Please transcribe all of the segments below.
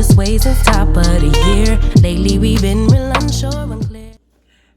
this way since top of the year. Lately we've been real unsure and clear.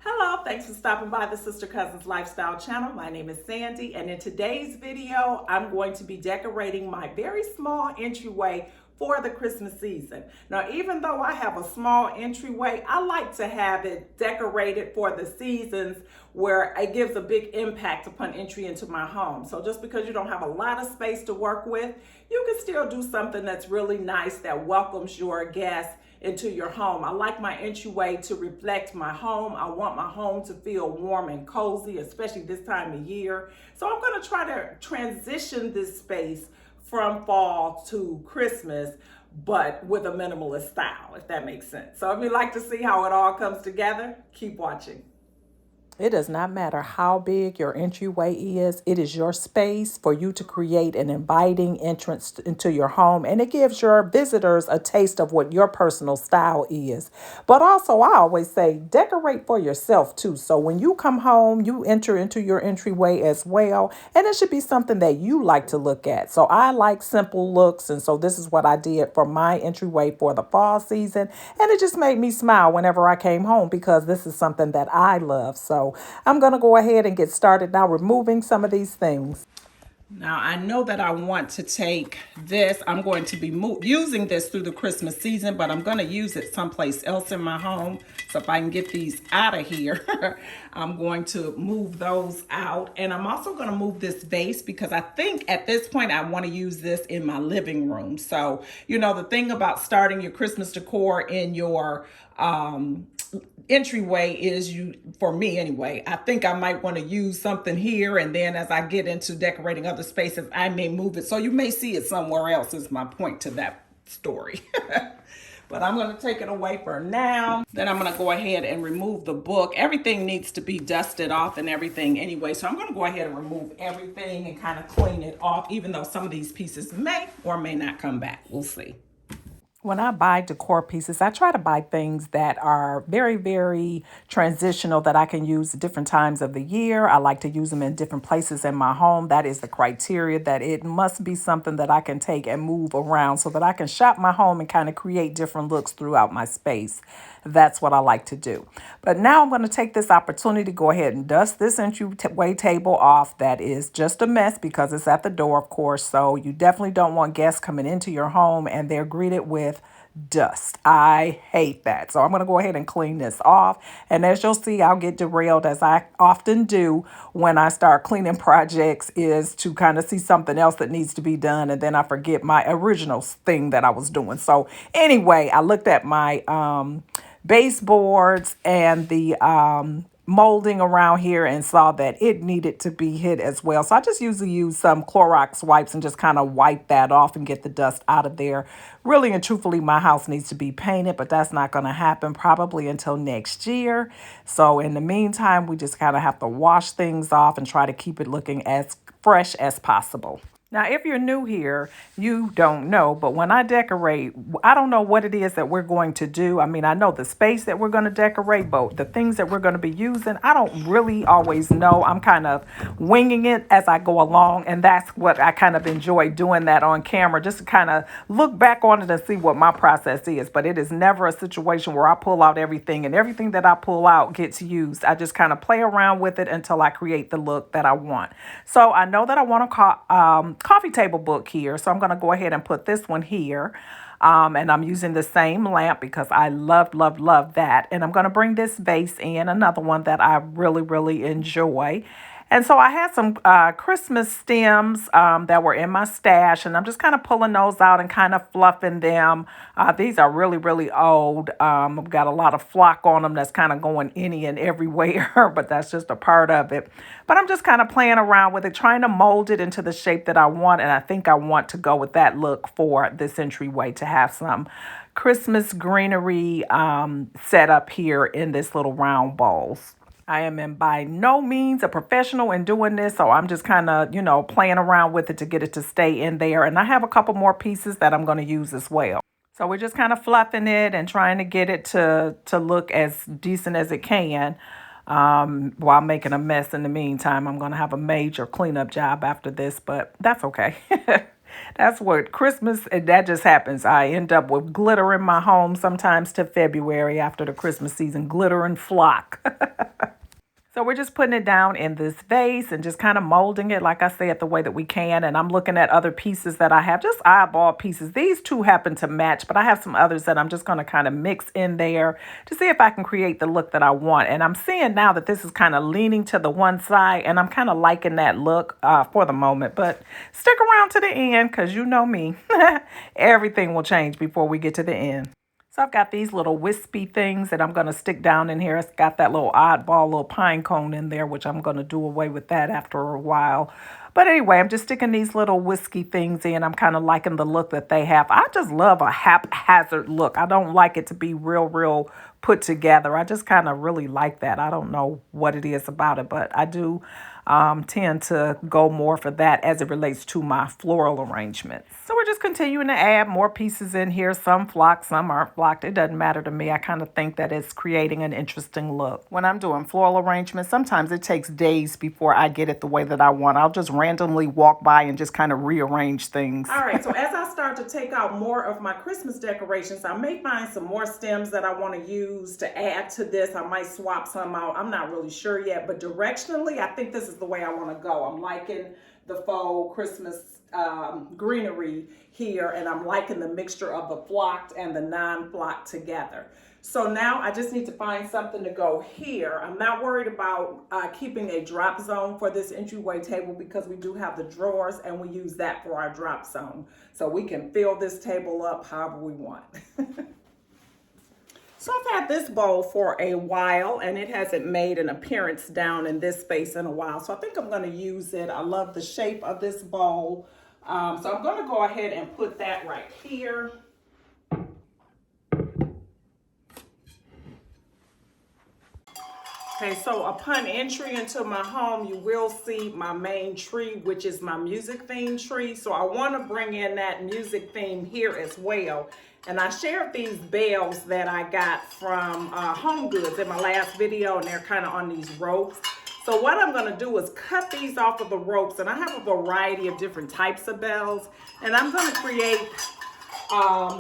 Hello, thanks for stopping by the Sister Cousins Lifestyle channel. My name is Sandy, and in today's video, I'm going to be decorating my very small entryway for the Christmas season. Now, even though I have a small entryway, I like to have it decorated for the seasons where it gives a big impact upon entry into my home. So just because you don't have a lot of space to work with, you can still do something that's really nice that welcomes your guests into your home. I like my entryway to reflect my home. I want my home to feel warm and cozy, especially this time of year. So I'm going to try to transition this space from fall to Christmas, but with a minimalist style, if that makes sense. So if you'd like to see how it all comes together, keep watching. It does not matter how big your entryway is. It is your space for you to create an inviting entrance into your home. And it gives your visitors a taste of what your personal style is. But also, I always say, decorate for yourself too. So when you come home, you enter into your entryway as well. And it should be something that you like to look at. So I like simple looks. And so this is what I did for my entryway for the fall season. And it just made me smile whenever I came home because this is something that I love. So I'm going to go ahead and get started now removing some of these things. Now, I know that I want to take this. I'm going to be using this through the Christmas season, but I'm going to use it someplace else in my home. So if I can get these out of here, I'm going to move those out. And I'm also going to move this vase because I think at this point I want to use this in my living room. So, you know, the thing about starting your Christmas decor in your entryway is for me anyway, I think I might want to use something here, and then as I get into decorating other spaces, I may move it. So you may see it somewhere else is my point to that story. But I'm going to take it away for now. Then I'm going to go ahead and remove the book. Everything needs to be dusted off and everything anyway. So I'm going to go ahead and remove everything and kind of clean it off, even though some of these pieces may or may not come back. We'll see. When I buy decor pieces, I try to buy things that are very, very transitional that I can use at different times of the year. I like to use them in different places in my home. That is the criteria, that it must be something that I can take and move around so that I can shop my home and kind of create different looks throughout my space. That's what I like to do. But now I'm going to take this opportunity to go ahead and dust this entryway table off. That is just a mess because it's at the door, of course. So you definitely don't want guests coming into your home and they're greeted with dust. I hate that. So I'm going to go ahead and clean this off. And as you'll see, I'll get derailed, as I often do when I start cleaning projects, is to kind of see something else that needs to be done. And then I forget my original thing that I was doing. So anyway, I looked at my baseboards and the molding around here and saw that it needed to be hit as well. So I just usually use some Clorox wipes and just kind of wipe that off and get the dust out of there. Really and truthfully, my house needs to be painted, but that's not going to happen probably until next year. So in the meantime, we just kind of have to wash things off and try to keep it looking as fresh as possible. Now, if you're new here, you don't know, but when I decorate, I don't know what it is that we're going to do. I mean, I know the space that we're going to decorate, but the things that we're going to be using, I don't really always know. I'm kind of winging it as I go along, and that's what I kind of enjoy doing, that on camera, just to kind of look back on it and see what my process is. But it is never a situation where I pull out everything, and everything that I pull out gets used. I just kind of play around with it until I create the look that I want. So I know that I want to coffee table book here, so I'm going to go ahead and put this one here, and I'm using the same lamp because I love that. And I'm going to bring this vase in, another one that I really enjoy. And so I had some Christmas stems that were in my stash, and I'm just kind of pulling those out and kind of fluffing them. These are really old. I've got a lot of flock on them that's kind of going any and everywhere, but that's just a part of it. But I'm just kind of playing around with it, trying to mold it into the shape that I want, and I think I want to go with that look for this entryway, to have some Christmas greenery set up here in this little round bowls. I am by no means a professional in doing this, so I'm just kind of, playing around with it to get it to stay in there. And I have a couple more pieces that I'm going to use as well. So we're just kind of fluffing it and trying to get it to look as decent as it can, while making a mess in the meantime. I'm going to have a major cleanup job after this, but that's okay. That's what Christmas, and that just happens. I end up with glitter in my home sometimes to February after the Christmas season, glitter and flock. So we're just putting it down in this vase and just kind of molding it, like I said, the way that we can. And I'm looking at other pieces that I have, just eyeball pieces. These two happen to match, but I have some others that I'm just going to kind of mix in there to see if I can create the look that I want. And I'm seeing now that this is kind of leaning to the one side, and I'm kind of liking that look for the moment. But stick around to the end, because you know me, everything will change before we get to the end. So I've got these little wispy things that I'm going to stick down in here. It's got that little oddball little pine cone in there, which I'm going to do away with that after a while. But anyway, I'm just sticking these little whiskey things in. I'm kind of liking the look that they have. I just love a haphazard look. I don't like it to be real put together. I just kind of really like that. I don't know what it is about it, but I do tend to go more for that as it relates to my floral arrangements. So we're just continuing to add more pieces in here. Some flocked, some aren't flocked. It doesn't matter to me. I kind of think that it's creating an interesting look. When I'm doing floral arrangements, sometimes it takes days before I get it the way that I want. I'll just randomly walk by and just kind of rearrange things. All right, so as I start to take out more of my Christmas decorations, I may find some more stems that I want to use to add to this. I might swap some out. I'm not really sure yet, but directionally, I think this is the way I want to go. I'm liking the faux Christmas greenery here, and I'm liking the mixture of the flocked and the non-flocked together. So now I just need to find something to go here. I'm not worried about keeping a drop zone for this entryway table because we do have the drawers and we use that for our drop zone. So we can fill this table up however we want. So I've had this bowl for a while and it hasn't made an appearance down in this space in a while. So I think I'm going to use it. I love the shape of this bowl. So I'm going to go ahead and put that right here. Okay, so upon entry into my home, you will see my main tree, which is my music theme tree. So I want to bring in that music theme here as well. And I shared these bells that I got from Home Goods in my last video, and they're kind of on these ropes. So what I'm going to do is cut these off of the ropes, and I have a variety of different types of bells, and I'm going to create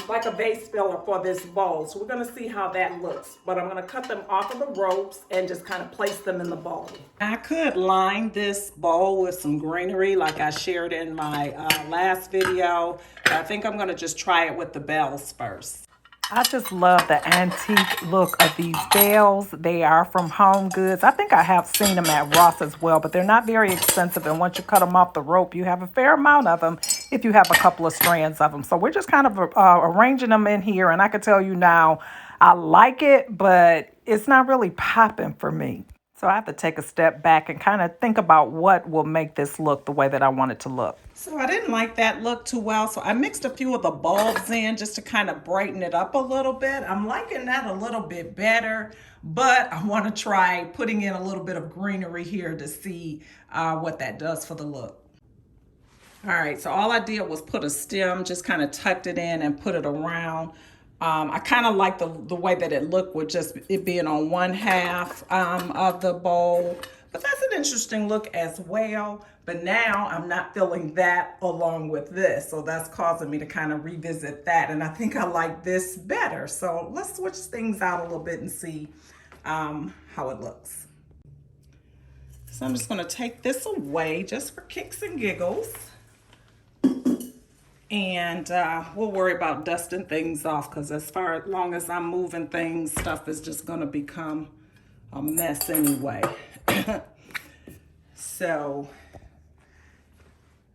like a vase filler for this bowl. So we're going to see how that looks, but I'm going to cut them off of the ropes and just kind of place them in the bowl. I could line this bowl with some greenery like I shared in my last video, but I think I'm going to just try it with the bells first. I just love the antique look of these bells. They are from Home Goods. I think I have seen them at Ross as well, but they're not very expensive. And once you cut them off the rope, you have a fair amount of them if you have a couple of strands of them. So we're just kind of arranging them in here. And I can tell you now, I like it, but it's not really popping for me. So I have to take a step back and kind of think about what will make this look the way that I want it to look. So I didn't like that look too well, so I mixed a few of the bulbs in just to kind of brighten it up a little bit. I'm liking that a little bit better, but I want to try putting in a little bit of greenery here to see what that does for the look. All right, so all I did was put a stem, just kind of tucked it in and put it around. I kind of like the way that it looked with just it being on one half of the bowl. But that's an interesting look as well. But now I'm not feeling that along with this. So that's causing me to kind of revisit that. And I think I like this better. So let's switch things out a little bit and see how it looks. So I'm just going to take this away just for kicks and giggles. And we'll worry about dusting things off because as long as I'm moving things, stuff is just going to become a mess anyway. So,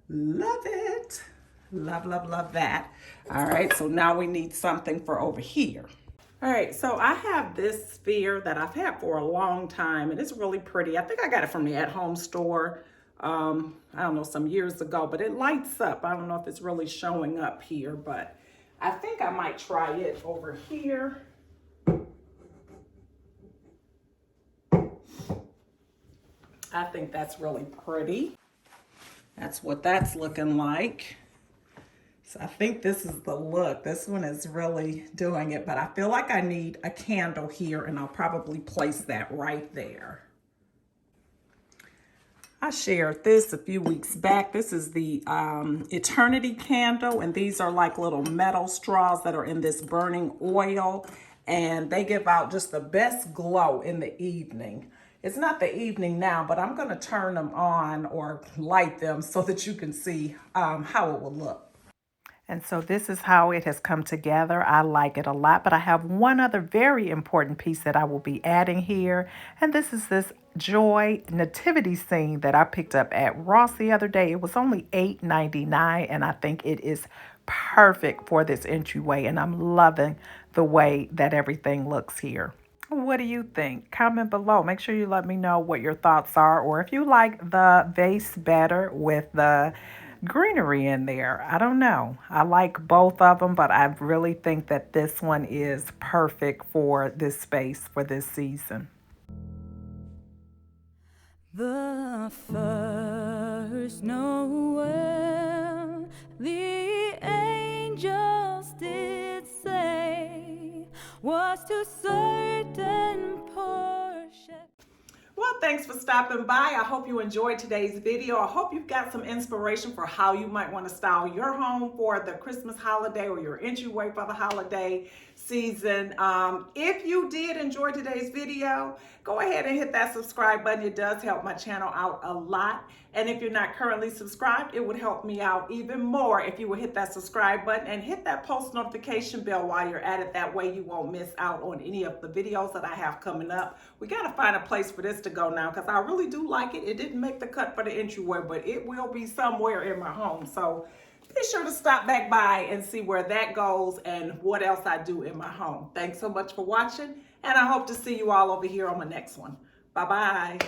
love it. Love that. All right, so now we need something for over here. All right, so I have this sphere that I've had for a long time, and it's really pretty. I think I got it from the at-home store. I don't know, some years ago, but it lights up. I don't know if it's really showing up here, but I think I might try it over here. I think that's really pretty. That's what that's looking like. So I think this is the look. This one is really doing it, but I feel like I need a candle here, and I'll probably place that right there. I shared this a few weeks back. This is the Eternity candle, and these are like little metal straws that are in this burning oil, and they give out just the best glow in the evening. It's not the evening now, but I'm going to turn them on or light them so that you can see how it will look. And so this is how it has come together. I like it a lot, but I have one other very important piece that I will be adding here. And this is this Joy nativity scene that I picked up at Ross the other day. It was only $8.99, and I think it is perfect for this entryway. And I'm loving the way that everything looks here. What do you think? Comment below. Make sure you let me know what your thoughts are, or if you like the vase better with the greenery in there. I don't know. I like both of them, but I really think that this one is perfect for this space for this season. The first Noel, the angels did say, was to certain poor shepherds. Well, thanks for stopping by. I hope you enjoyed today's video. I hope you've got some inspiration for how you might want to style your home for the Christmas holiday or your entryway for the holiday season. If you did enjoy today's video, go ahead and hit that subscribe button. It does help my channel out a lot. And if you're not currently subscribed, it would help me out even more if you would hit that subscribe button and hit that post notification bell while you're at it. That way you won't miss out on any of the videos that I have coming up. We got to find a place for this to go now because I really do like it. It didn't make the cut for the entryway, but it will be somewhere in my home. So be sure to stop back by and see where that goes and what else I do in my home. Thanks so much for watching, and I hope to see you all over here on my next one. Bye-bye.